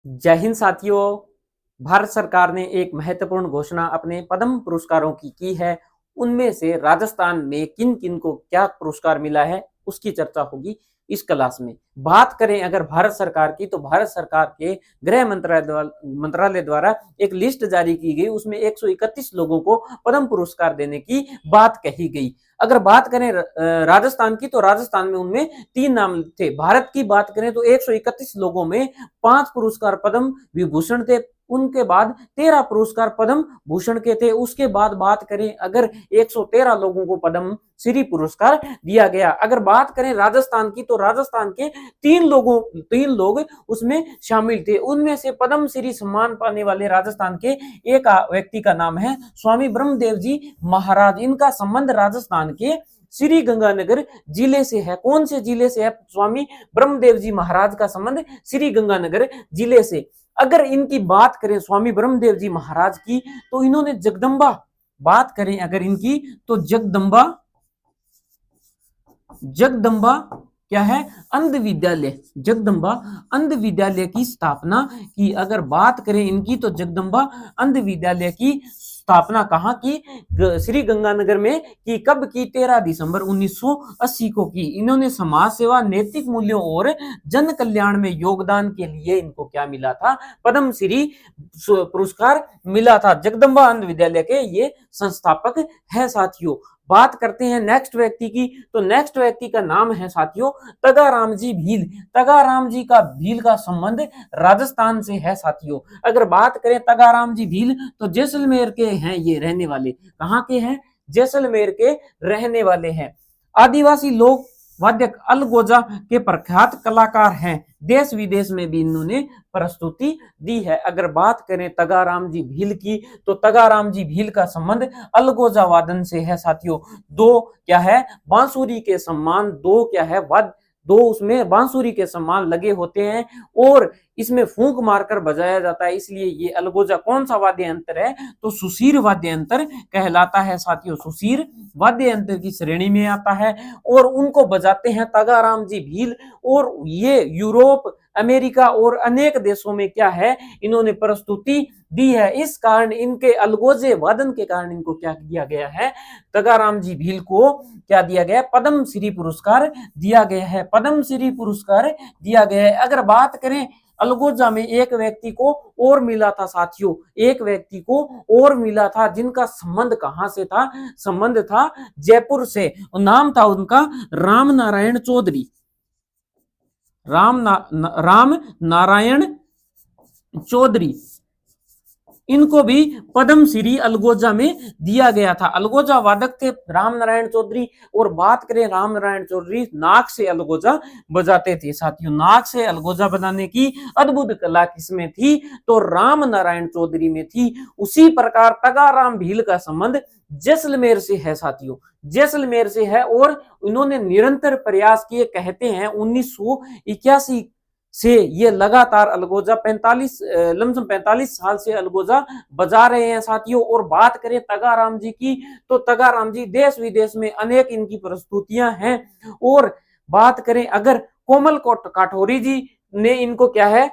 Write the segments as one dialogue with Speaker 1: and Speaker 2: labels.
Speaker 1: जय हिंद साथियों। भारत सरकार ने एक महत्वपूर्ण घोषणा अपने पद्म पुरस्कारों की है। उनमें से राजस्थान में किन किन को क्या पुरस्कार मिला है उसकी चर्चा होगी इस क्लास में। बात करें अगर भारत सरकार की, तो भारत सरकार के गृह मंत्रालय द्वारा एक लिस्ट जारी की गई, उसमें 131 लोगों को पद्म पुरस्कार देने की बात कही गई। अगर बात करें राजस्थान की, तो राजस्थान में उनमें 3 नाम थे। भारत की बात करें तो 131 लोगों में 5 पुरस्कार पद्म विभूषण थे, उनके बाद 13 पुरस्कार पद्म भूषण के थे। उसके बाद बात करें अगर 113 लोगों को पद्म श्री पुरस्कार दिया गया। अगर बात करें राजस्थान की, तो राजस्थान के 3 लोग उसमें शामिल थे। उनमें से पद्म श्री सम्मान पाने वाले राजस्थान के एक व्यक्ति का नाम है स्वामी ब्रह्मदेव जी महाराज। इनका संबंध राजस्थान के श्री गंगानगर जिले से है। कौन से जिले से है? स्वामी ब्रह्मदेव जी महाराज का संबंध श्री गंगानगर जिले से। अगर इनकी बात करें स्वामी ब्रह्मदेव जी महाराज की, तो इन्होंने जगदम्बा, बात करें अगर इनकी, तो जगदम्बा क्या है? अंध विद्यालय, जगदम्बा अंध विद्यालय की स्थापना की। अगर बात करें इनकी, तो जगदम्बा अंध विद्यालय की स्थापना कहाँ की? श्री गंगानगर में की। कब की? 13 दिसंबर 1980 को की। इन्होंने समाज सेवा, नैतिक मूल्यों और जन कल्याण में योगदान के लिए इनको क्या मिला था? पद्म श्री पुरस्कार मिला था। जगदम्बा अंध विद्यालय के ये संस्थापक है साथियों। बात करते हैं नेक्स्ट व्यक्ति की, तो नेक्स्ट व्यक्ति का नाम है साथियों तगाराम जी भील। तगाराम जी का भील का संबंध राजस्थान से है साथियों। अगर बात करें तगाराम जी भील, तो जैसलमेर के हैं ये रहने वाले। कहाँ के हैं? जैसलमेर के रहने वाले हैं। आदिवासी लोक वाद्य अलगोजा के प्रख्यात कलाकार हैं। देश विदेश में भी इन्होंने प्रस्तुति दी है। अगर बात करें तगाराम जी भील की, तो तगाराम जी भील का संबंध अलगोजा वादन से है साथियों। 2 क्या है? बांसुरी के सम्मान, 2 क्या है? वाद्य, 2 उसमें बांसुरी के सम्मान लगे होते हैं और इसमें फूंक मारकर बजाया जाता है, इसलिए ये अलगोजा कौन सा वाद्य यंत्र है? तो सुशीर वाद्य यंत्र कहलाता है साथियों। सुशीर वाद्य यंत्र की श्रेणी में आता है और उनको बजाते हैं तगाराम जी भील। और ये यूरोप, अमेरिका और अनेक देशों में क्या है? इन्होंने प्रस्तुति दी है। इस कारण इनके अलगोजे वादन के कारण इनको क्या किया गया है? तगाराम जी भील को क्या दिया गया? पद्म श्री पुरस्कार दिया गया है। पद्म श्री पुरस्कार दिया गया है। अगर बात करें अलगोजा में एक व्यक्ति को और मिला था साथियों, एक व्यक्ति को और मिला था जिनका संबंध कहां से था? संबंध था जयपुर से। नाम था उनका राम नारायण चौधरी। राम नारायण चौधरी। इनको भी पद्म श्री अलगोजा में दिया गया था। अलगोजा वादक थे राम नारायण चौधरी। और बात करें राम नारायण चौधरी नाक से अलगोजा बजाते थे साथियों। नाक से अलगोजा बजाने की अद्भुत कला किसमें थी? तो राम नारायण चौधरी में थी। उसी प्रकार तगाराम भील का संबंध जैसलमेर से है साथियों, जैसलमेर से है। और इन्होंने निरंतर प्रयास किए। कहते हैं 1981 से ये लगातार अलगोजा 45 साल से अलगोजा बजा रहे हैं साथियों। और बात करें तगाराम जी की, तो तगाराम जी देश विदेश में अनेक इनकी प्रस्तुतियां हैं। और बात करें अगर कोमल काठौरी जी ने इनको क्या है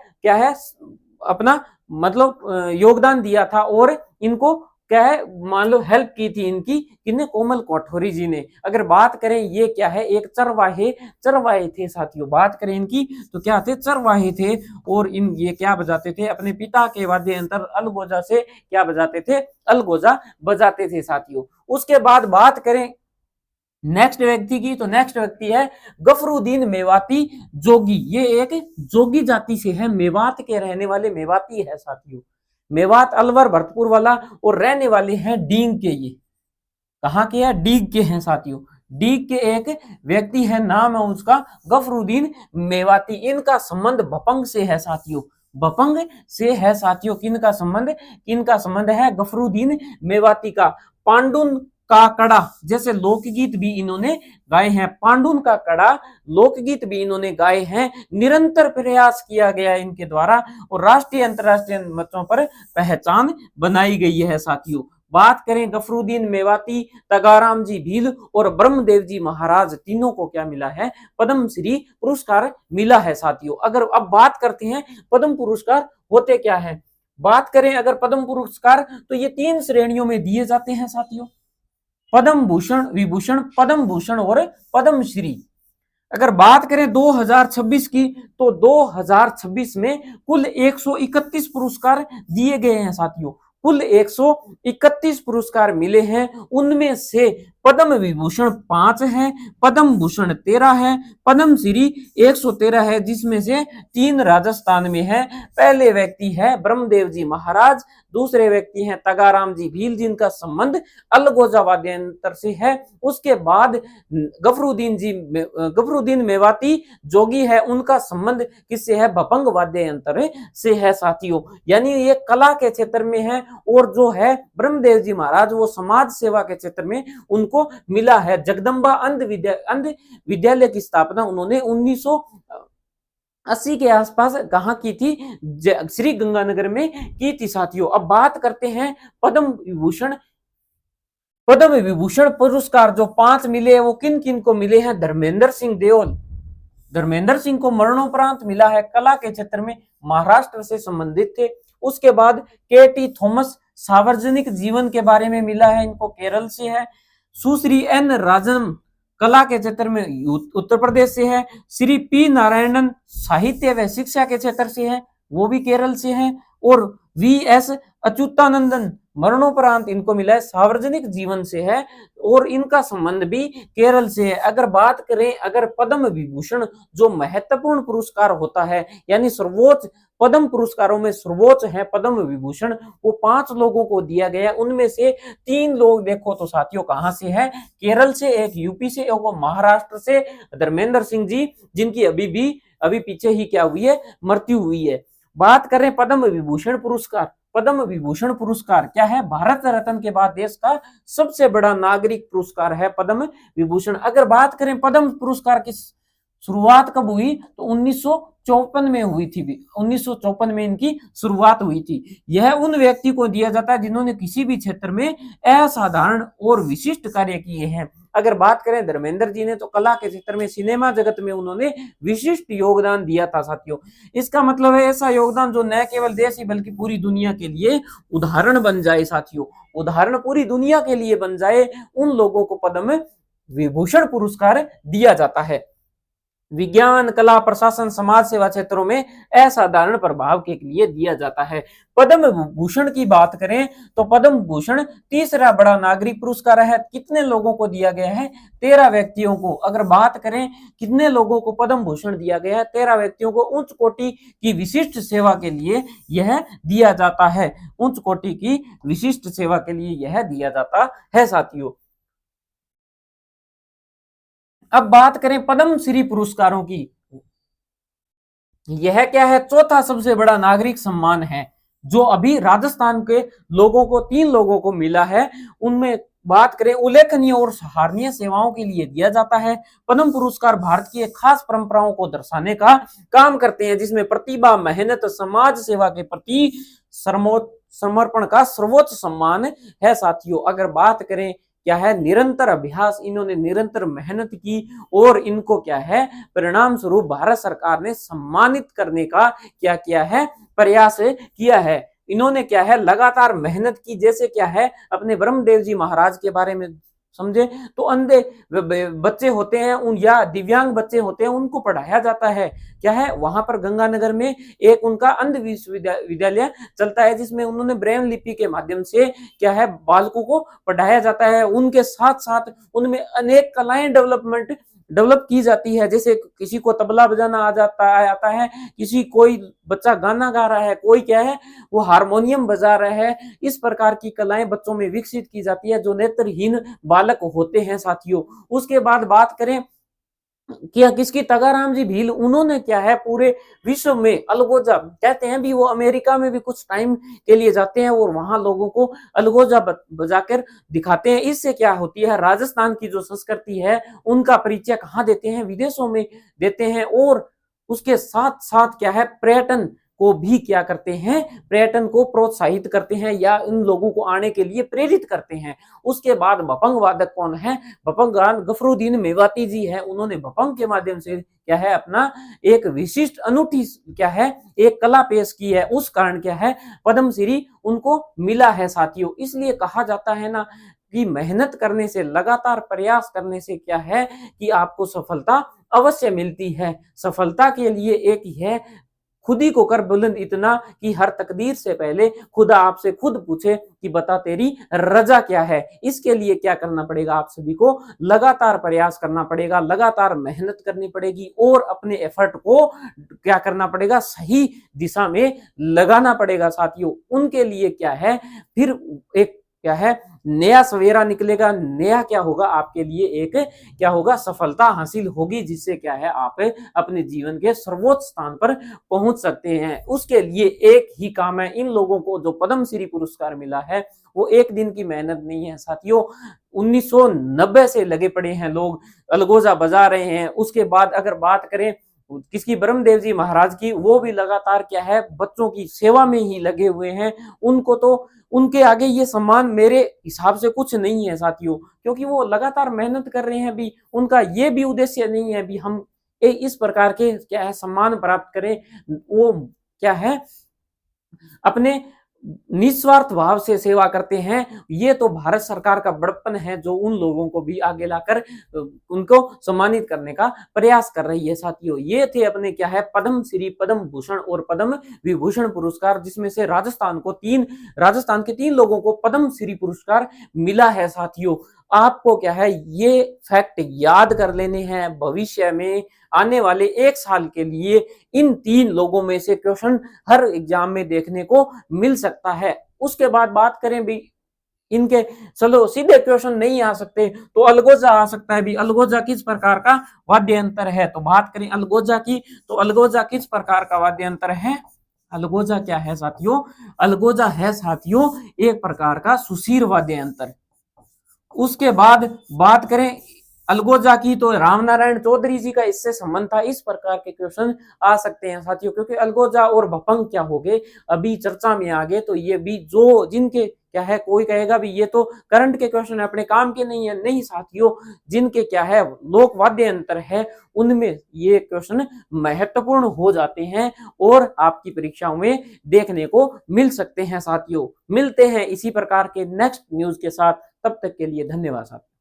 Speaker 1: अपना मतलब योगदान दिया था और इनको क्या है मान लो हेल्प की थी इनकी, किन्ने? कोमल काठौरी जी ने। अगर बात करें ये क्या है? एक चरवाहे थे साथियों। बात करें इनकी, तो क्या थे? चरवाहे थे। और इन ये क्या बजाते थे? अपने पिता के वाद्य यंत्र अलगोजा से क्या बजाते थे? अलगोजा बजाते थे साथियों। उसके बाद बात करें नेक्स्ट व्यक्ति की, तो नेक्स्ट व्यक्ति है गफरुद्दीन मेवाती जोगी। ये एक जोगी जाति से है, मेवात के रहने वाले मेवाती है साथियों। मेवात, अलवर, भरतपुर वाला। और रहने वाले हैं डींग के। ये कहाँ के हैं? डीग के हैं साथियों। डीग के एक व्यक्ति है, नाम है उसका गफरुद्दीन मेवाती। इनका संबंध भपंग से है साथियों, भपंग से है साथियों। किनका संबंध? किनका संबंध है? गफरुद्दीन मेवाती का। पांडुन का कड़ा जैसे लोकगीत भी इन्होंने गाए हैं। पांडुन का कड़ा लोकगीत भी इन्होंने गाए हैं। निरंतर प्रयास किया गया इनके द्वारा और राष्ट्रीय अंतरराष्ट्रीय मंचों पर पहचान बनाई गई है साथियों। बात करें गफरुद्दीन मेवाती, तगाराम जी भील और ब्रह्मदेव जी महाराज, तीनों को क्या मिला है, पद्म श्री पुरस्कार मिला है साथियों। अगर अब बात करते हैं पद्म पुरस्कार होते क्या है, बात करें अगर पद्म पुरस्कार तो ये 3 श्रेणियों में दिए जाते हैं साथियों, पद्म भूषण, विभूषण, पद्म भूषण और पद्म श्री। अगर बात करें 2026 की तो 2026 में कुल 131 पुरस्कार दिए गए हैं साथियों, कुल 131 पुरस्कार मिले हैं। उनमें से पद्म विभूषण 5 है, पद्म भूषण 13 है, पद्म श्री 113 है, जिसमें से 3 राजस्थान में है। पहले व्यक्ति है ब्रह्मदेव जी महाराज, दूसरे व्यक्ति हैं तगाराम जी भील जिनका संबंध अलगोजा वाद्ययंत्र से है। उसके बाद गफरुद्दीन मेवाती जोगी है, उनका संबंध किससे है, भपंग वाद्य यंत्र से है साथियों। यानी ये कला के क्षेत्र में है, और जो है ब्रह्मदेव जी महाराज वो समाज सेवा के क्षेत्र में उनको मिला है। जगदम्बा अंध विद्यालय की स्थापना उन्होंने 1980 के आसपास कहाँ की थी, श्री गंगानगर में की थी साथियों। अब बात करते हैं पद्म विभूषण पुरस्कार जो 5 मिले वो किन किन को मिले हैं, धर्मेंद्र सिंह देओल, धर्मेंद्र सिंह को मरणोपरांत मिला है, कला के क्षेत्र में महाराष्ट्र से संबंधित थे। उसके बाद के.टी. थॉमस सार्वजनिक जीवन के बारे में मिला है, इनको केरल से है। सुश्री एन राजन कला के क्षेत्र में उत्तर प्रदेश से है। श्री पी नारायणन साहित्य व शिक्षा के क्षेत्र से है, वो भी केरल से है। और वी एस अच्युतानंदन मरणोपरांत इनको मिला है, सार्वजनिक जीवन से है, और इनका संबंध भी केरल से है। अगर बात करें अगर पद्म विभूषण जो महत्वपूर्ण पुरस्कार होता है, यानी सर्वोच्च पद्म पुरस्कारों में सर्वोच्च है पद्म विभूषण, वो 5 लोगों को दिया गया। उनमें से 3 लोग देखो तो साथियों कहां से है, केरल से, एक यूपी से, एक महाराष्ट्र से, धर्मेंद्र सिंह जी, जिनकी अभी पीछे ही क्या हुई है, मृत्यु हुई है। बात करें पद्म विभूषण पुरस्कार, पद्म विभूषण पुरस्कार क्या है, भारत रत्न के बाद देश का सबसे बड़ा नागरिक पुरस्कार है पद्म विभूषण। अगर बात करें पद्म पुरस्कार की शुरुआत कब हुई तो 1954 में हुई थी, 1954 में इनकी शुरुआत हुई थी। यह उन व्यक्ति को दिया जाता है जिन्होंने किसी भी क्षेत्र में असाधारण और विशिष्ट कार्य किए हैं। अगर बात करें धर्मेंद्र जी ने तो कला के क्षेत्र में, सिनेमा जगत में उन्होंने विशिष्ट योगदान दिया था साथियों। इसका मतलब है ऐसा योगदान जो न केवल देश ही बल्कि पूरी दुनिया के लिए उदाहरण बन जाए साथियों, उदाहरण पूरी दुनिया के लिए बन जाए, उन लोगों को पद्म विभूषण पुरस्कार दिया जाता है। विज्ञान, कला, प्रशासन, समाज सेवा क्षेत्रों में असाधारण प्रभाव के लिए दिया जाता है। पद्म भूषण की बात करें तो पद्म भूषण तीसरा बड़ा नागरिक पुरस्कार है। कितने लोगों को दिया गया है, 13 व्यक्तियों को। अगर बात करें कितने लोगों को पद्म भूषण दिया गया है, 13 व्यक्तियों को उच्च कोटि की विशिष्ट सेवा के लिए यह दिया जाता है, उच्च कोटि की विशिष्ट सेवा के लिए यह दिया जाता है साथियों। अब बात करें पद्म श्री पुरस्कारों की, यह क्या है, चौथा सबसे बड़ा नागरिक सम्मान है जो अभी राजस्थान के लोगों को, 3 लोगों को मिला है। उनमें बात करें उल्लेखनीय और सराहनीय सेवाओं के लिए दिया जाता है। पद्म पुरस्कार भारत की एक खास परंपराओं को दर्शाने का काम करते हैं, जिसमें प्रतिभा, मेहनत, समाज सेवा के प्रति समर्पण का सर्वोच्च सम्मान है साथियों। अगर बात करें क्या है, निरंतर अभ्यास, इन्होंने निरंतर मेहनत की और इनको क्या है, परिणाम स्वरूप भारत सरकार ने सम्मानित करने का क्या किया है, प्रयास किया है। इन्होंने क्या है, लगातार मेहनत की। जैसे क्या है, अपने ब्रह्मदेव जी महाराज के बारे में समझे तो अंधे बच्चे होते हैं उन या दिव्यांग बच्चे होते हैं, उनको पढ़ाया जाता है। क्या है, वहां पर गंगानगर में एक उनका अंध विश्वविद्यालय चलता है, जिसमें उन्होंने ब्रेन लिपि के माध्यम से क्या है, बालकों को पढ़ाया जाता है। उनके साथ साथ उनमें अनेक कलाएं डेवलप की जाती है। जैसे किसी को तबला बजाना आता है, किसी कोई बच्चा गाना गा रहा है, कोई क्या है वो हारमोनियम बजा रहा है। इस प्रकार की कलाएं बच्चों में विकसित की जाती है जो नेत्रहीन बालक होते हैं साथियों। उसके बाद बात करें क्या किसकी, तगाराम जी भील, उन्होंने क्या है पूरे विश्व में अलगोजा कहते हैं भी, वो अमेरिका में भी कुछ टाइम के लिए जाते हैं और वहां लोगों को अलगोजा बजाकर दिखाते हैं। इससे क्या होती है, राजस्थान की जो संस्कृति है उनका परिचय कहाँ देते हैं, विदेशों में देते हैं। और उसके साथ साथ क्या है, पर्यटन को भी क्या करते हैं, पर्यटन को प्रोत्साहित करते हैं या इन लोगों को आने के लिए प्रेरित करते हैं। उसके बाद भपंग वादक कौन है, भपंग गफरुद्दीन मेवाती जी है। उन्होंने भपंग के माध्यम से क्या है अपना एक विशिष्ट अनूठी क्या है एक कला पेश की है, उस कारण क्या है पद्मश्री उनको मिला है साथियों। इसलिए कहा जाता है ना कि मेहनत करने से, लगातार प्रयास करने से क्या है कि आपको सफलता अवश्य मिलती है। सफलता के लिए एक ही है, खुद ही को कर बुलंद इतना कि हर तकदीर से पहले खुदा आपसे खुद पूछे कि बता तेरी रजा क्या है। इसके लिए क्या करना पड़ेगा, आप सभी को लगातार प्रयास करना पड़ेगा, लगातार मेहनत करनी पड़ेगी और अपने एफर्ट को क्या करना पड़ेगा, सही दिशा में लगाना पड़ेगा साथियों। उनके लिए क्या है फिर एक क्या है नया सवेरा निकलेगा, नया क्या होगा आपके लिए एक क्या होगा सफलता हासिल होगी, जिससे क्या है आप अपने जीवन के सर्वोच्च स्थान पर पहुंच सकते हैं। उसके लिए एक ही काम है, इन लोगों को जो पद्मश्री पुरस्कार मिला है वो एक दिन की मेहनत नहीं है साथियों। 1990 से लगे पड़े हैं लोग, अलगोजा बजा रहे हैं। उसके बाद अगर बात करें किसकी, ब्रह्मदेव जी महाराज की, वो भी लगातार क्या है बच्चों की सेवा में ही लगे हुए हैं। उनको तो उनके आगे ये सम्मान मेरे हिसाब से कुछ नहीं है साथियों, क्योंकि वो लगातार मेहनत कर रहे हैं। भी उनका ये भी उद्देश्य नहीं है भी हम इस प्रकार के क्या है सम्मान प्राप्त करें। वो क्या है अपने निस्वार्थ भाव से सेवा करते हैं। ये तो भारत सरकार का बड़प्पन है जो उन लोगों को भी आगे लाकर उनको सम्मानित करने का प्रयास कर रही है साथियों। ये थे अपने क्या है पद्मश्री, पद्म भूषण और पद्म विभूषण पुरस्कार, जिसमें से राजस्थान के 3 लोगों को पद्मश्री पुरस्कार मिला है साथियों। आपको क्या है ये फैक्ट याद कर लेने हैं, भविष्य में आने वाले 1 साल के लिए इन 3 लोगों में से क्वेश्चन हर एग्जाम में देखने को मिल सकता है। उसके बाद बात करें भी इनके, चलो सीधे क्वेश्चन नहीं आ सकते तो अलगोजा आ सकता है भी। अलगोजा किस प्रकार का वाद्य यंत्र है, तो बात करें अलगोजा की, तो अलगोजा किस प्रकार का वाद्य यंत्र है। अलगोजा क्या है साथियों, अलगोजा है साथियों एक प्रकार का सुशीर वाद्य यंत्र। उसके बाद बात करें अलगोजा की, तो रामनारायण चौधरी जी का इससे संबंध था। इस प्रकार के क्वेश्चन आ सकते हैं साथियों, क्योंकि अलगोजा और भपंग क्या हो गए अभी चर्चा में आ गए। तो ये भी जो जिनके क्या है, कोई कहेगा भी ये तो करंट के क्वेश्चन है, अपने काम के नहीं है। नहीं साथियों, जिनके क्या है लोक वाद्य यंत्र है उनमें ये क्वेश्चन महत्वपूर्ण हो जाते हैं और आपकी परीक्षाओं में देखने को मिल सकते हैं साथियों। मिलते हैं इसी प्रकार के नेक्स्ट न्यूज के साथ, तब तक के लिए धन्यवाद साथियों।